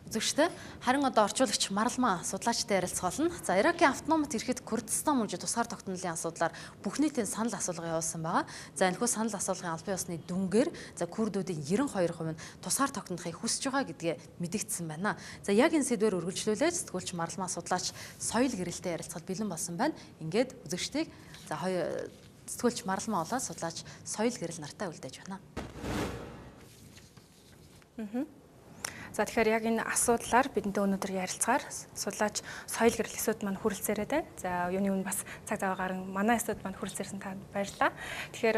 Үзэгчтэй харин одоо орчуулагч Маралмаа судлаачтай ярилцгаална. За Иракийн автономт эрхэд Курдистан мужид тусгаар тогтнолын асуудлаар бүх нийтийн санал асуулга явуулсан байгаа. За энэхүү санал асуулгын албан ёсны дүнгээр курдуудын 92% нь тусгаар тогтнохыг хүсэж байгаа гэдгээ мэдэгдсэн байна. За яг энэ сэдвээр үргэлжлүүлээд сэтгүүлч Маралмаа судлаач соёл гэрэлтэй ярилцахад бэлэн болсон байна. Ингээд үзэгчдийг сэтгүүлч Маралмаа болоод судлаач соёл гэрэл нартай үлдээж байна. За тэгэхээр яг энэ асуудлаар бидэнтэй өнөөдөр ярилцгаар судлаач соёл гэрэл эсүүд маань хүрэлцээрээ байна. За юуны өмнө бас цаг зав гарan манай эсүүд маань хүрэлцээрсэн танд баярлалаа. Тэгэхээр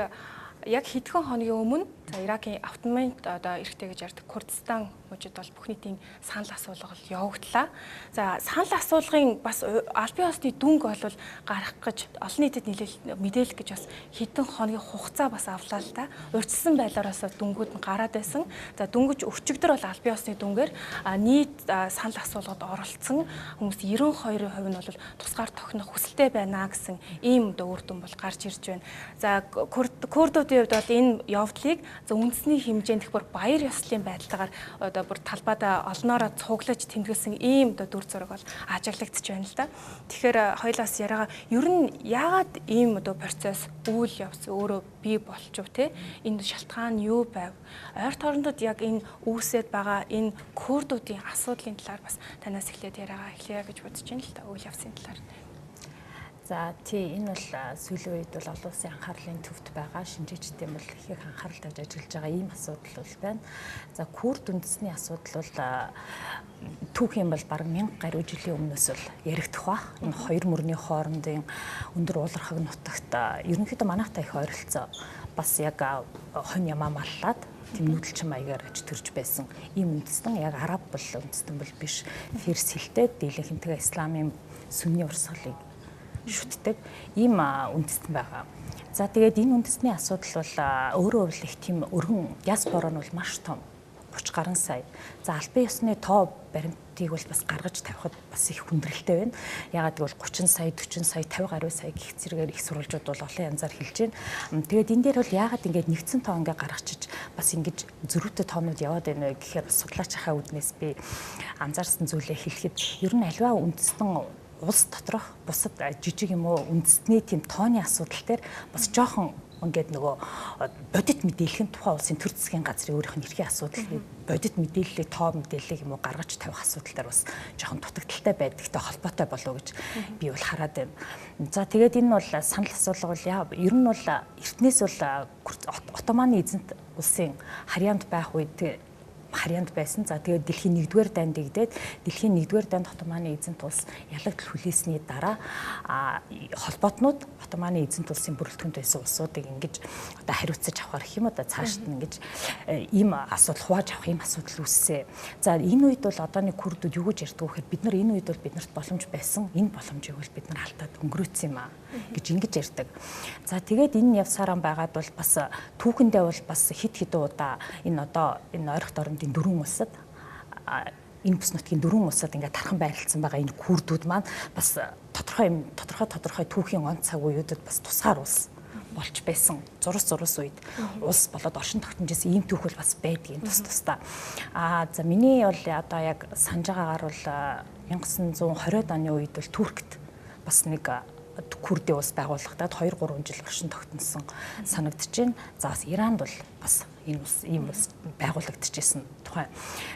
яг хэдхэн хоногийн өмнө Иракийн автономт одоо эрхтэй гэж ярьдаг Курдистан мужид бол бүх нийтийн санал асуулга явагдлаа. За санал асуулгын бас албан ёсны дүнг бол гаргах гэж олон нийтэд мэдээлэх гэж бас хэдэн хоногийн хугацаа бас авлаа л да. Урьдчилсан байдлаараас дүнгууд нь гараад байсан. За дүнгэж өчигдөр бол албан ёсны дүнгээр нийт санал асуулгад оролцсон хүмүүс 92% нь бол тусгаар тохинох хүсэлтэй байна гэсэн ийм үр дүн бол гарч ирж байна. За курдуудын хувьд бол энэ явдлыг үндэсний хэмжээнд их бүр баяр ёслолын байдлаар одоо бүр талбайдаа олноороо цуглаж тэмдэглэсэн ийм дүр зураг бол ажиглагдчих байна л да. Тэгэхээр хоёлаас яриагаа ер нь яагаад ийм процесс үйл явц өөрөө бий болчих вэ те? Энэ шалтгаан нь юу байв? Ойр тоорондод яг энэ үүсээд байгаа энэ курдуудын асуудлын талаар бас танаас эхлээд яриагаа эхлэе гэж бодож байна л да. Үйл явцын талаар. За тий энэ бол сүүлийн үед бол олон улсын анхаарлын төвд байгаа шинжээчдийн бол их анхаарал тавьж ажиллаж байгаа ийм асуудал бол байна. За курд үндэсний асуудал бол түүхийн бол бараг 1000 гаруй жилийн өмнөөс бол яригдах ба. Энэ хоёр мөрний хоорондын өндөр уулархаг нутагт ерөнхийдөө манайхтай их ойролцоо бас яг хонь ямаа маллаад тийм нүүдэлчин маягаар аж төрж байсан. Ийм үндэстэн яг араб бол үндэстэн бол биш. Ферс хэлтэй дийлэнх хинтгэ исламын сүнний урсгалыг шүтдэг ийм үндэстэн байгаа. За тэгээд энэ үндэстний асуудал бол өөрөө бол их тийм өргөн диаспора нь бол маш том 30 гаруй сая. За албан ёсны тоо баримтыг бол бас гаргаж тавихад бас их хүндрэлтэй байна. Ягаад гэвэл 30 сая, 40 сая, 50 гаруй сая гэх зэрэгээр их сурвалжууд бол олон янзаар хэлж байна. Тэгээд энэ дээр бол ягаад ингэж нэгдсэн тоо ингээ гаргачиж бас ингэж зөрүүтэй тоонууд яваад байна вэ гэхээр бас судлаачийнхаа үднээс би анзаарсан зүйлээ хэлэхэд ер нь альва үндэстэн улс доторх бусад жижиг юм уу үндэстний тийм тооны асуудал дээр бас жоохон ингээд нөгөө бодит мэдээллийн тухай улсын төр засгийн газрын өөрийнх нь эрхийн асуудал бодит мэдээллийг тоо мэдээллийг юм уу гаргаж тавих асуудал дээр бас жоохон дутагдaltaй байдагтай холбоотой болов гэж би бол хараад байна. За тэгээд энэ бол санал асуулга бол ер нь бол эртнээс бол Отоманы эзэнт улсын харьяанд байх үед харьяанд байсан. За тэгээд дэлхийн 1-р дайнд дэгдээд дэлхийн 1-р дайнд Отоманы эзэнт улс ялагдл хүлээсний дараа холбоотнууд Отоманы эзэнт улсын бүрэлдэхүүнд байсан улсуудыг ингэж одоо хариуцаж авахар гэх юм одоо цаашд нь ингэж ийм асуудал хувааж авах ийм асуудал үүссэн. За энэ үед бол одооны курдууд юу гэж ярьдаг вэ гэхээр бид нар энэ үед бол биднэрт боломж байсан. Энэ боломжийг бол бид нар алдаад өнгөрөөцсөн юм аа гэж ингэж ярьдаг. За тэгээд энэ явсараа байгаад бол бас түүхэндээ бол бас хит удаа энэ одоо энэ ойрох дорн дөрвөн улсад энэ бүс нутгийн дөрвөн улсад ингээд тархан байрлалцсан байгаа энэ курдууд маань бас тодорхой түүхийн он цаг үеүүдэд бас тусгаар улс болж байсан. Зурс үед улс болоод оршин тогтножсэн ийм түүх бол бас байдгийн тусдаа. За миний бол одоо яг санаж байгаагаар бол 1920-ад оны үед бол Туркт бас нэг Курдийн улс байгуулагдаад 2-3 жил оршин тогтносон санагдаж байна. За бас Иранд бол бас ийм улс байгуулагдчихсэн тухай.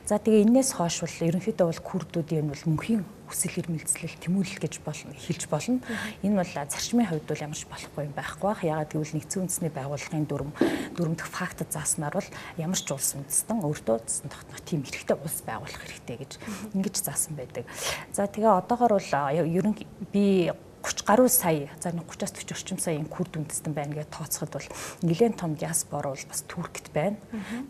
За тэгээ энэс хойш бол ерөнхийдөө бол курдуудын бол мөнхийн хүсэл эрмэлзлэл тэмүүлэл гэж хэлж болно. Энэ бол зарчмын хувьд бол ямарч болохгүй юм байхгүй бах. Ягаад гэвэл нэгдсэн үндэсний байгууллагын дүрм дэх фактд зааснаар бол ямарч улс үндэстэн өөртөө зассан тогтнох тийм хэрэгтэй улс байгуулах хэрэгтэй гэж ингэж заасан байдаг. За тэгээ одоогоор бол ерөнхий би 30 гаруй сая, за 30-аас 40 орчим сая курд үндэстэн байна гэж тооцоход бол нэлээд том диаспора бол бас Туркт байна.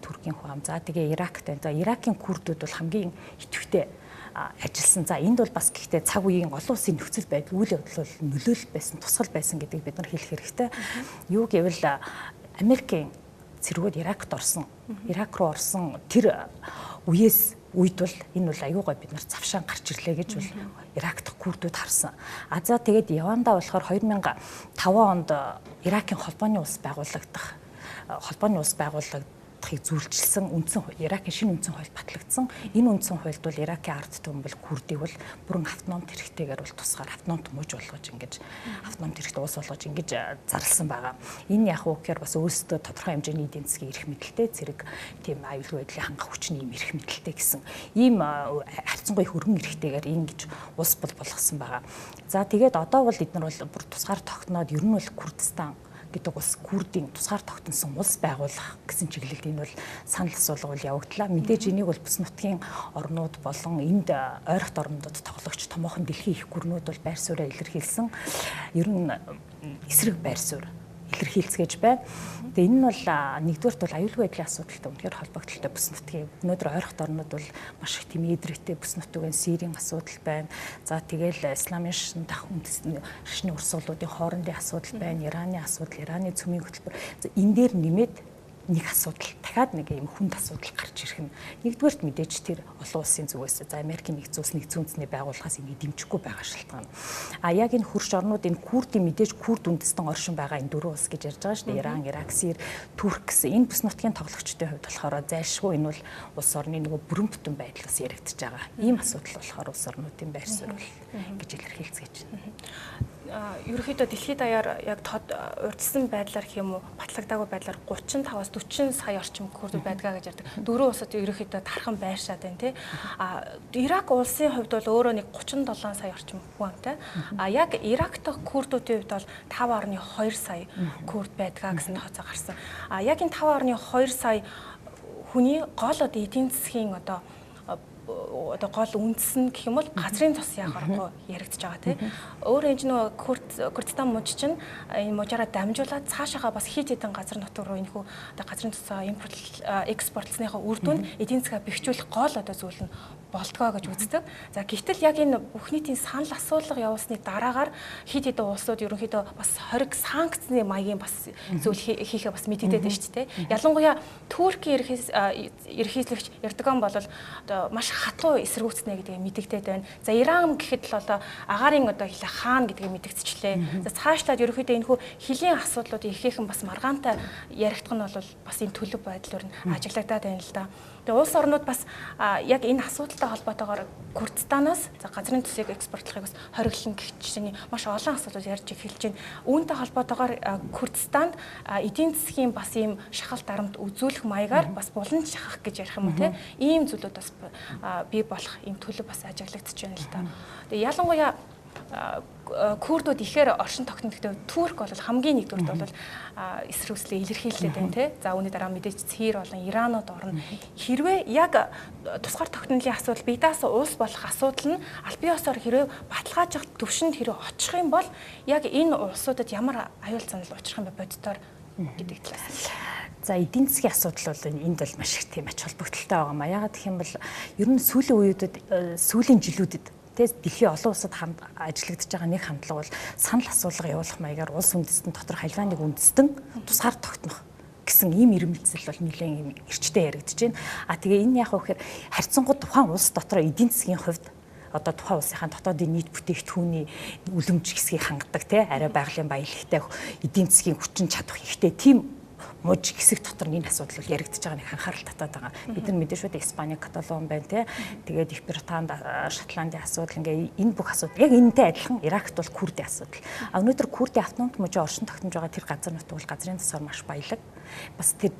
Туркийн хүн. За тэгээ Иракт байна. За Иракийн курдууд бол хамгийн идэвхтэй ажилласан. За энд бол бас гэхдээ цаг үеийн олон улсын нөхцөл байдал үйл явдал бол нөлөөлөл байсан, тусгал байсан гэдгийг бид нар хэлэх хэрэгтэй. Юу гэвэл Америкийн цэргүүд Иракт орсон. Ирак руу орсон тэр үед бол энэ бол аюугай бид нар завшаан гарч ирлээ гэж бол Ирак дахь курдууд харсан. За тэгээд Яванда болохоор 2005 онд Иракийн холбооны улс байгуулагдах бодохыг зүйлчилсэн Иракийн шинэ үндсэн хууль батлагдсан. Энэ үндсэн хуульд бол Иракийн ард түмэн бол Курдийг бол бүрэн автономт хэрэгтэйгээр бол тусгаар автономт мууж болгож ингэж автономт хэрэгтэй улс болгож ингэж зарласан байгаа. Энэ яг уу гэхээр бас өөрсдөө тодорхой хэмжээний эдийн засгийн эрх мэдэлтэй зэрэг тийм аюулгүй байдлын хангах хүчний юм эрх мэдэлтэй гэсэн ийм харьцангуй хөргөн эрхтэйгээр ингэж улс болгосон байгаа. За тэгээд одоо бол эдгээр бол бүр тусгаар тогтноод ер нь бол Курдистан гэдэг улс Курдийн тусгаар тогтносон улс байгуулах гэсэн чиглэлд энэ бол санал асуулга бол явагдлаа. Мэдээж энийг бол бүс нутгийн орнууд болон энд ойрхот орнуудад тоглогч томоохон дэлхийн их гүрнүүд бол байр сууриа илэрхийлсэн. Ер нь эсрэг байр суурь илэрхийлцгээж байна. Тэгээ энэ нь бол нэгдүгээрт бол аюулгүй байдлын асуудалтай үнэхээр холбогдолтой бүс нутгийн өнөөдөр ойрхот орнууд бол маш их тийм эдрэгтэй бүс нутгийн Сирийн асуудал байна. За тэгэл исламын шашны урсгалуудын хоорондын асуудал байна. Ираны асуудал, Ираны цөмийн хөтөлбөр. Энэ дээр нэмээд нэг асуудал дахиад нэг юм хүнд асуудал гарч ирэх нь нэгдүгээрт мэдээж тэр олон улсын зүгээс за Америкийн нэгдсэн үндэсний байгууллагаас энийг дэмжихгүй байгаа шалтгаан. Яг энэ хөрш орнууд энэ Курдийн мэдээж Курд үндэстэн оршин байгаа энэ дөрвөн улс гэж ярьж байгаа шүү дээ. Иран, Ирак, Сир, Турк гэсэн энэ бүс нутгийн тоглогчдын хувьд болохоор зайлшгүй энэ бол улс орны нөгөө бүрэн бүтэн байдлаас яригдчихэж байгаа. Ийм асуудал болохоор улс орнуудын байр суурь гэж илэрхийлцгээч байна. Ерөнхийдөө дэлхийд даяар яг урьдчилсан байдлаар гэх юм уу батлагдаагүй байдлаар 35-аас 40 сая орчим Курд байдгаа гэж ярьдаг. Дөрвөн улсад ерөнхийдөө тархан байршаад байна тий. Ирак улсын хувьд бол өөрөө нэг 37 сая орчим хүн амтай. Яг Ирак дахь Курдуудын хувьд бол 5.2 сая Курд байдгаа гэсэн тооцоо гарсан. Яг энэ 5.2 сая хүний гол эдийн засгийн одоо гол үндэс нь гэх юм бол газрын тос яг аргагүй яригдж байгаа тийм. Өөр энэ нөгөө Курдистан мужи чинь энэ мужаараа дамжуулаад цаашаага бас хит хитэн газар нутг руу энэхүү одоо газрын тосоо экспортлсныхаа үр дүнд эдийн засгаа бэхжүүлэх гол одоо зүйл нь болтгоо гэж үздэг. За гэтэл яг энэ бүх нийтийн санал асуулга явуулсны дараагаар хит хитэн улсууд ерөнхийдөө бас хориг санкцны маягийн бас зүйл хийхээ бас мэдэгдээд байна шүү дээ. Ялангуяа Туркийн ерөнхийлөгч Эрдоган бол одоо маш хатуу эсэргүүцнэ гэдгийг мэдэгдээд байна. За Иран гэхэд л одоо агаарын одоо хэлээ хаан гэдгийг мэдэгдчихлээ. За цаашлаад ерөнхийдөө энэхүү хилийн асуудлууд ихээхэн бас маргаантай яригдах нь бол бас энэ төлөв байдлаар нь ажиглагдаад байна л да. Тэгээ улс орнууд бас яг энэ асуудалтай холбоотойгоор Курдистанаас за газрын төсвийг экспортлохыг бас хориглон гэх чинь маш олон асуудлууд ярьж эхэлж байна. Үүнтэй холбоотойгоор Курдистанд эдийн засгийн бас ийм шахалт дарамт үзүүлэх маягаар бас булан шахах гэж ярих юм уу те. Ийм зүйлүүд бас бий болох ийм төлөв бас ажиглагдчихж байна л да. Тэгээ ялангуяа Курдууд ихээр оршин тогтногддог Турк бол хамгийн нэгдүгürt бол эсрүүслээ илэрхийлээд байна тий. За үүний дараа мэдээж Сир болон Иранууд орно. Хэрвээ яг тусгаар тогтнолын асуудал бидаас улс болох асуудал нь аль бие усаар хэрвээ баталгаажих төвшөнд хэрвээ очих юм бол яг энэ улсуудад ямар аюул занал учрах юм бэ боддоор гэдэг талаас. За эдийн засгийн асуудал бол энд бол маш их тийм ач холбогдолтой байгаа маа. Ягаад гэх юм бол ер нь сүүлийн үеүүдэд сүүлийн жилүүдэд дэлхийн олон улсад ажиллагдаж байгаа нэг хандлага бол санал асуулга явуулах маягаар улс үндэстэн дотор халианыг үндэстэн тусгаар тогтнох гэсэн ийм ирмэлцэл бол нэлээд эрчтэй яригдж байна. Тэгээ энэ яг вэхээр харьцангуй тухайн улс дотор эдийн засгийн хувьд одоо тухайн улсынхаа дотоодын нийт бүтээгдэхүүний үлэмж хэсгийг хангадаг арай байгалийн баялагтай эдийн засгийн хүчин чадах ихтэй тийм мужи хэсэг дотор энэ асуудал бол яригдж байгаа нэг анхаарал татаад байгаа. Бид нар мэдээж шүү дээ Испани, Каталон байна тэгээд Их Британд, Шотландын асуудал ингээ энэ бүх асуудал яг энэтэй адилхан Иракт бол Курдийн асуудал. Өнөөдөр Курдийн автономт мужи оршин тогтнож байгаа тэр газар нутг бол газрын тосоор маш баялаг. Бас тэр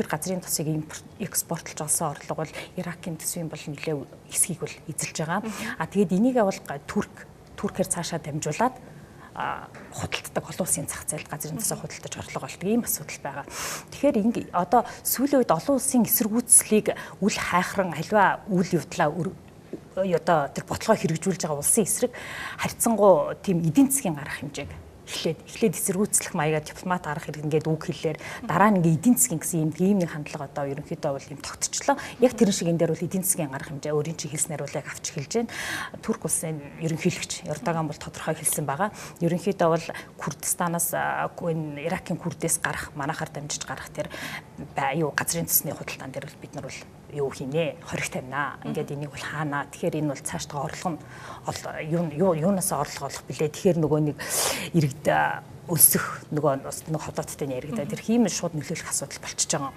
газрын тосыг экспортлж олсон орлого бол Иракийн төсвийн бол нэлээ хэсгийг бол эзэлж байгаа. Тэгээд энийг бол Туркээр цаашаа дамжуулаад худалддаг олон улсын зах зээлд газрын тосоо худалдаж орлого олдог ийм асуудал байгаа. Тэгэхээр одоо сүүлийн үед олон улсын эсэргүүцлийг үл хайхран аливаа үйл явдлаа одоо тэр бодлогоо хэрэгжүүлж байгаа улсын эсрэг харьцангуй тийм эдийн засгийн гарах хэмжээг эхлээд эсэргүүцлэх маягаар дипломат арга хэрэг ингээд үг хэллээр дараа нь ингээд эдийн засгийн гэсэн ийм нэг хандлага одоо ерөнхийдөө бол юм тогтчлоо. Яг тэрэн шиг энэ дээр бол эдийн засгийн гарах хэмжээ өөрийн чинь хэлснээр бол яг авч эхэлж байна. Турк улсын ерөнхийлөгч Эрдоган бол тодорхой хэлсэн байгаа. Ерөнхийдөө бол Курдистанаас Иракийн Курдээс гарах манайхаар дамжиж гарах тэр газрын тосны худалдаан дээр бид нар бол юу хийнэ хориг тавина. Ингээд энийг бол хаана. Тэгэхээр энэ бол цаашдаа орлого нь юунаас орлого олох билээ. Тэгэхээр нөгөө нэг өлсөх нөгөө хотоодтой яригдаад ирэх ийм шууд нөлөөлөх асуудал болчихж байгаа.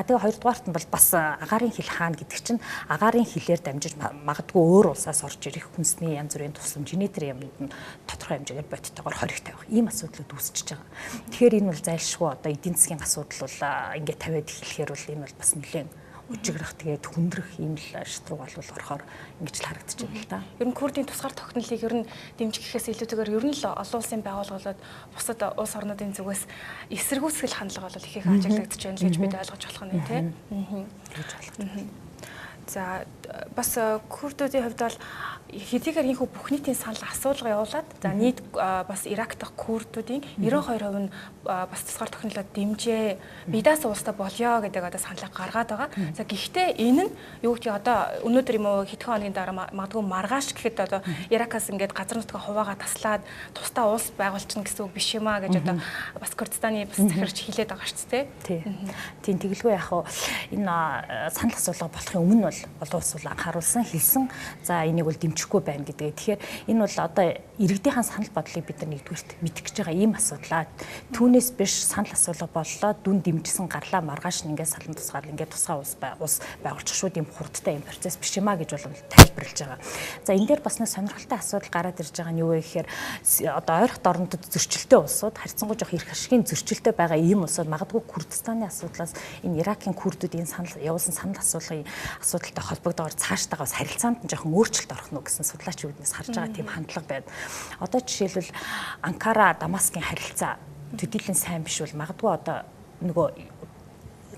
Тэгээ хоёрдугаарт нь бол бас агаарын хил хаана гэдэг чинь агаарын хилээр дамжиж магадгүй өөр улсаас орж ирэх хүнсний янз бүрийн тусламж генетик юмд нь тодорхой хэмжээгээр бодитойгоор хориг тавих ийм асуудлууд үүсчихэж байгаа. Тэгэхээр энэ бол зайлшгүй одоо эдийн засгийн асуудал бол ингээд тавиад эхлэхээр бол энэ бол бас нэлээд үжигрэх тэгээд хүндрэх ийм л шатруу бол орохоор ингэж л харагдаж байна л да. Ер нь Курдын тусгаар тогтнолыг ер нь дэмжих гэхээс илүүтэйгээр ер нь л олон улсын байгууллагууд бусад улс орнуудын зүгээс эсэргүүцэл хандлага бол их ажиглагдаж байна л гэж бид ойлгож болох нь тийм. Тэгж байна. За бас Курдуудын хувьд бол хэдийгээр ийхүү бүх нийтийн санал асуулга явуулаад за нийт бас Ирак дахь Курдуудын 92% нь бас тусгаар тогтнолоо дэмжээ. Бидаас улстай болёо гэдэг одоо саналыг гаргаад байгаа. За гэхдээ энэ нь юу гэдгийг одоо өнөөдөр юм уу хэдхэн хоногийн дараа магадгүй маргааш гэхэд одоо Иракаас ингээд газар нутгаа хуваагаа таслаад тусдаа улс байгуулчихна гэсэн үг биш юм аа гэж одоо бас Курдистаны бас захирч хэлээд байгаа шүү дээ. Тийм тэгэлгүй яг энэ санал асуулга болохын өмнө бол олон улс бол анхааруулсан хэлсэн. За энийг бол дэмжихгүй байна гэдэг. Тэгэхээр энэ бол одоо иргэдийнхэн санал бодлыг бид нар нэгдүгürt мэдэх гэж байгаа ийм асуудлаа. Түүнээс биш санал асуулга боллоо дүн дэмжсэн гарлаа маргааш нь ингээд салан тусгаар ингээд тусгай улс байгуулчих шууд ийм хурдтай ийм процесс биш юмаа гэж бол тайлбарлаж байгаа. За энэ дээр бас нэг сонирхолтой асуудал гараад ирж байгаа нь юу вэ гэхээр одоо ойрхон орнуудад зөрчилтэй улсууд харьцангуй жоох эрх ашигын зөрчилтэй байгаа ийм улсууд магадгүй Курдистаны асуудлаас энэ Иракийн Курдууд энэ санал явуулсан санал асуудалтай холбогдоод цаашдаа бас харилцаанд нь жоохон өөрчлөлт орох нь гэсэн судлаачдаас харж байгаа тийм хандлага байна. Одоо жишээлбэл Анкара Дамаскын харилцаа төдийлөн сайн биш бол магадгүй одоо нөгөө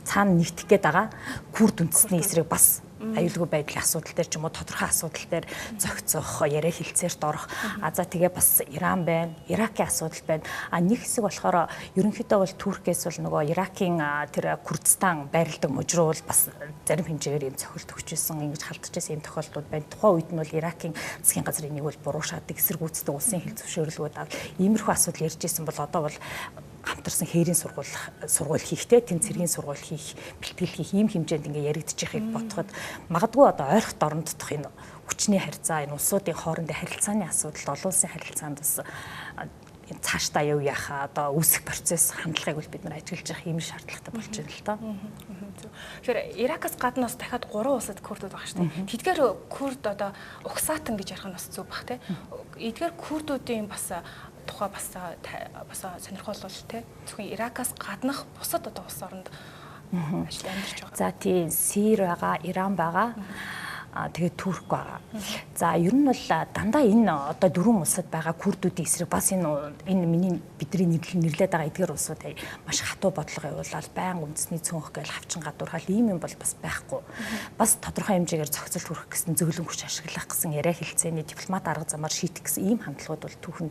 цаана нэгтгэх гээд байгаа Курд үндэсний эсрэг бас аюулгүй байдлын асуудал дээр ч юм уу тодорхой асуудал дээр зохицох, яриа хэлцээрт орох. За тэгээ бас Иран байна, Иракийн асуудал байна. Нэг хэсэг болохоор ерөнхийдөө бол Туркээс бол нөгөө Иракийн тэр Курдистан байрладаг мужруу бол бас зарим хэмжээгээр юм цохилт өгчээсэн, ингэж халтчихсан юм тохиолдлууд байна. Тухайн үед нь бол Иракийн засгийн газрын нэг бол буруушаадаг, эсэргүүцдэг улсын хил зөвшөөрлгүүд авал иймэрхүү асуудал ярьж исэн бол одоо бол хамтарсан хээрийн сургууль хийхтэй тэн цэргийн сургууль хийх бэлтгэл хийх ийм хэмжээнд ингээ яригдчих ихийг бодоход магадгүй одоо ойрхот оронд дох энэ хүчний харьцаа энэ улсуудын хоорондын харилцааны асуудал олон улсын харилцаанд бас цаашдаа яв яхаа одоо үүсэх процесс хандлагыг бол бид нар ажиглаж явах ийм шаардлагатай болж байна л доо. Тэгэхээр Иракаас гадна бас дахиад 3 улсад Курдууд байгаа шүү дээ. Тэдгээр Курд одоо угсаатан гэж ярих нь бас зөв бах те. Эдгээр Курдуудын бас тухай бас сонирхол бол те зөвхөн Иракаас гаднах бусад одоо улс оронд ажил амьдарч байгаа. За тийм Сир байгаа, Иран байгаа. Тэгээд Турк байгаа. За ер нь бол дандаа энэ одоо дөрвөн улсад байгаа Курдуудын эсрэг бас энэ миний бидний нэрлээд байгаа эдгээр улсууд маш хатуу бодлого явуулаад байн үндэсний цөөнх гээл хавчин гадуурхал ийм юм бол бас байхгүй. Бас тодорхой хэмжээгээр зохицол хүрэх гэсэн зөвлөн хүч ашиглах гэсэн яриа хэлцээний дипломат арга замаар шийдэх гэсэн ийм хандлагууд бол түүхэн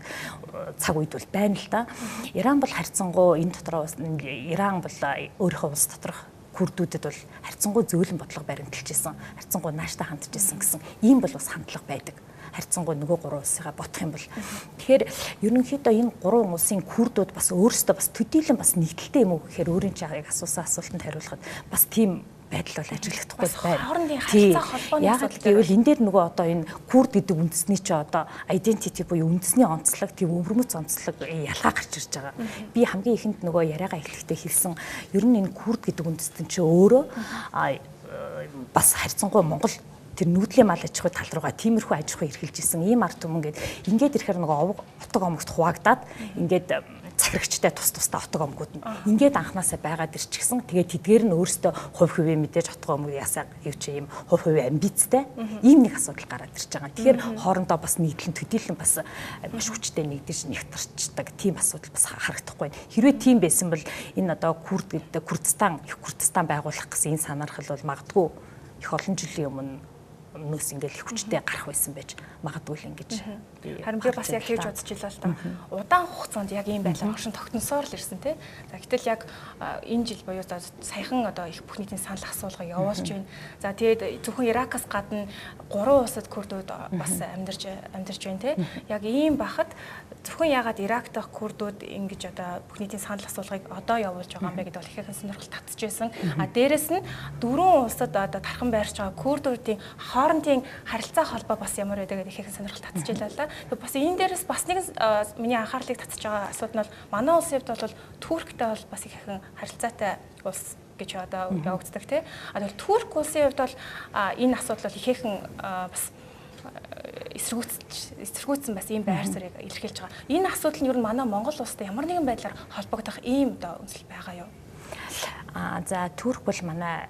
цаг үед бол байна л да. Иран бол харьцангуй энэ дотроо Иран бол өөрийнхөө улс доторх Курдүүдэд бол харьцангуй зөөлөн бодлого баримталж исэн, харьцангуй нааштай хандж исэн гэсэн ийм бол бас хандлага байдаг. Харьцангуй нөгөө гурван улсыгаа бодох юм бол тэгэхээр ерөнхийдөө энэ гурван улсын Курдууд бас өөрсдөө бас төдийлөн бас нэгдэлтэй юм уу гэхээр өөрийн чагийг асуусан асуултанд хариулахад бас тийм байдал бол ажиглахдаггүй байна. Хоорондын харилцаа холбооны асуудал гэвэл энэ дээр нөгөө одоо энэ Курд гэдэг үндэсний чи одоо identity буюу үндэсний онцлог тийм өвөрмөц онцлог ялгаа гарч ирж байгаа. Би хамгийн ихэнд нөгөө яриагаа эхлэхдээ хэлсэн ер нь энэ Курд гэдэг үндэстэн чи өөрөө бас харьцангуй Монгол тэр нүүдлийн мал аж ахуй тал руугаа тиймэрхүү аж ахуй эрхэлж исэн ийм ард түмэн ингээд ирэхээр нөгөө отог омогт хуваагдаад ингээд захирагчтай тусдаа отог омгууд нь ингээд анханасаа байгаад ирчихсэн. Тэгээд тэдгээр нь өөрсдөө хувь хувийн мэдээж отог омог ясаа юу ч юм хувь хувийн амбицтай ийм нэг асуудал гараад ирж байгаа. Тэгэхээр хоорондоо бас нийтлэн төдийлөн бас маш хүчтэй нэгдэж нэгтарчдаг тийм асуудал бас харагдахгүй. Хэрвээ тийм байсан бол энэ одоо Курд гэдэг Курдистан байгуулах гэсэн энэ санаархал бол магадгүй их олон жилийн өмнө нөөс ингээл их хүчтэй гарах байсан байж магадгүй л ингэж харин би бас яг тэгж бодож илаа л та. Удаан хугацаанд яг ийм байлаа оршин тогтносоор л ирсэн тий. За гэтэл яг энэ жил буюу саяхан одоо их бүх нийтийн санал асуулга явуулж байна. За тэгээд зөвхөн Иракаас гадна 3 улсад Курдууд бас амьдарч байна тий. Яг ийм бахад зөвхөн ягаад Ирак дахь Курдууд ингэж одоо бүх нийтийн санал асуулгыг одоо явуулж байгаа юм бэ гэдэг бол ихээхэн сонирхол татчихжээ. А дээрэс нь 4 улсад одоо тархан байрч байгаа Курдуудын хоорондын харилцаа холбоо бас ямар байдаг гэдэг ихэнх сонирхол татчихлаа л да. Тэгээ бас энэ дээрээс бас нэг миний анхаарлыг татчих байгаа асуудал нь бол манай улсын хувьд бол Турктэй бол бас ихэнх харилцаатай улс гэж одоо явагддаг тий. А тэгвэл Турк улсын хувьд бол энэ асуудал бол ихээхэн бас эсэргүүцсэн бас ийм байр суурийг илэрхийлж байгаа. Энэ асуудал нь ер нь манай Монгол улстай ямар нэгэн байдлаар холбогдох ийм одоо үндэслэл байгаа юу? За Турк бол манай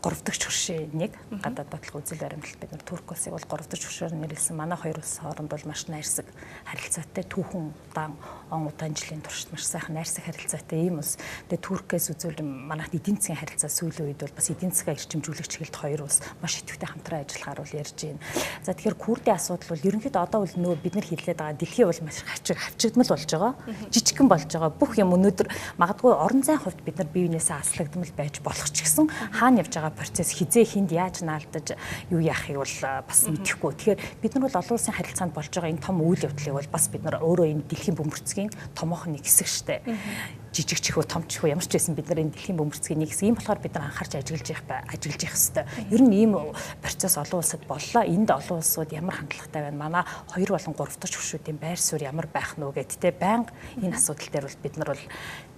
3 дахь хөршийн нэг гадаад бодлого үзэл баримтлалт бид нар Турк улсыг бол 3 дахь хөршөөр нэрлэсэн. Манай хоёр улс хооронд бол маш найрсаг харилцаатай түүхэн удаан он удаан жилийн туршид маш сайхан найрсаг харилцаатай ийм улс. Тэгээ Туркээс үзвэл манайх эдийн засгийн харилцаа сүүлийн үед бол бас эдийн засгаа эрчимжүүлэх чиглэлд хоёр улс маш идэвхтэй хамтран ажиллахаар бол ярьж байна. За тэгэхээр Курдийн асуудал бол ерөнхийдөө одоо бол нөгөө бид нар хэлээд байгаа дэлхий бол маш хавчигдмал болж байгаа. Жижигхэн болж байгаа. Бүх юм өнөөдөр магадгүй орон зайн хувьд бид нар бие биенээсээ аслагдмал байж болох ч гэсэн хаана явж байгаа процесс хизээ хинд яаж наалдаж юу яахыг бол бас мэдэхгүй. Тэгэхээр бид нар бол олон улсын харилцаанд болж байгаа энэ том үйл явдлыг бол бас бид нар өөрөө энэ дэлхийн бөмбөрцгийн томоохон нэг хэсэг штэ. Жижиг ч хөө том ч хөө ямар ч байсан бид нар энэ дэлхийн бөмбөрцгийн нэг хэсэг. Ийм болохоор бид нар анхаарч ажиллаж явах хэрэгтэй. Ер нь ийм процесс олон улсад боллоо. Энд олон улсууд ямар хандлагатай байна? Манай 2 болон 3 дахь хөршүүдийн байр суурь ямар байх нь вэ гэд тэ байнга энэ асуудал дээр бол бид нар бол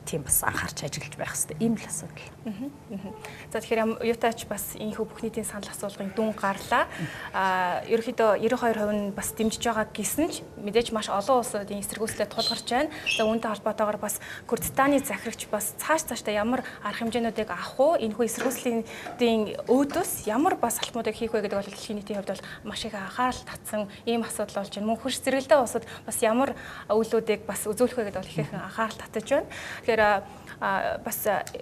тийм бас анхаарч ажиллаж байх хэрэгтэй. Ийм л асуудал. За тэгэхээр юутаач бас энэ бүх нийтийн санал асуулгын дүн гарлаа. Ерөнхийдөө 92% нь бас дэмжиж байгаа гэсэн ч мэдээж маш олон улсуудын эсэргүүцлээ тулгарч байна. За үүнтэй холбоотойгоор бас Курдистаны захирагч бас цаашдаа ямар арга хэмжээнүүдийг авах уу? Энэхүү эсэргүүцлийн өөдөөс ямар бас алхмуудыг хийх вэ гэдэг бол дэлхийн нийтийн хувьд бол маш их анхаарал татсан ийм асуудал болж байна. Мөн хөрш зэрэгэлдээ улсууд бас ямар үйлүүдийг бас үзүүлэх вэ гэдэг бол ихээхэн анхаарал татаж байна. Бас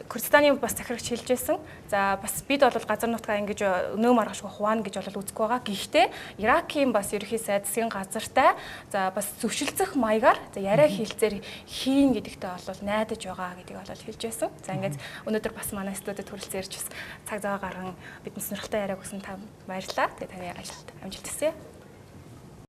Курдистаны бас захирагч хэлжсэн. За бас бид бол газар нутгаа ингэж нөө маргашгүй хуваана гэж бол үзэхгүй байгаа. Гэхдээ Иракийн бас ерөнхий сайд засгийн газартай за бас зөвшөлдсөх маягаар за яриа хэлцээр хийн гэдэгтээ бол найдаж байгаа гэдгийг бол хэлжсэн. За ингэж өнөөдөр бас манай студид хүрэлцэн ирж бас цаг зав гарган бидний сонирхолтой яриаг өгсөн та баярлалаа. Тэгээ таны ажилд амжилт хүсье.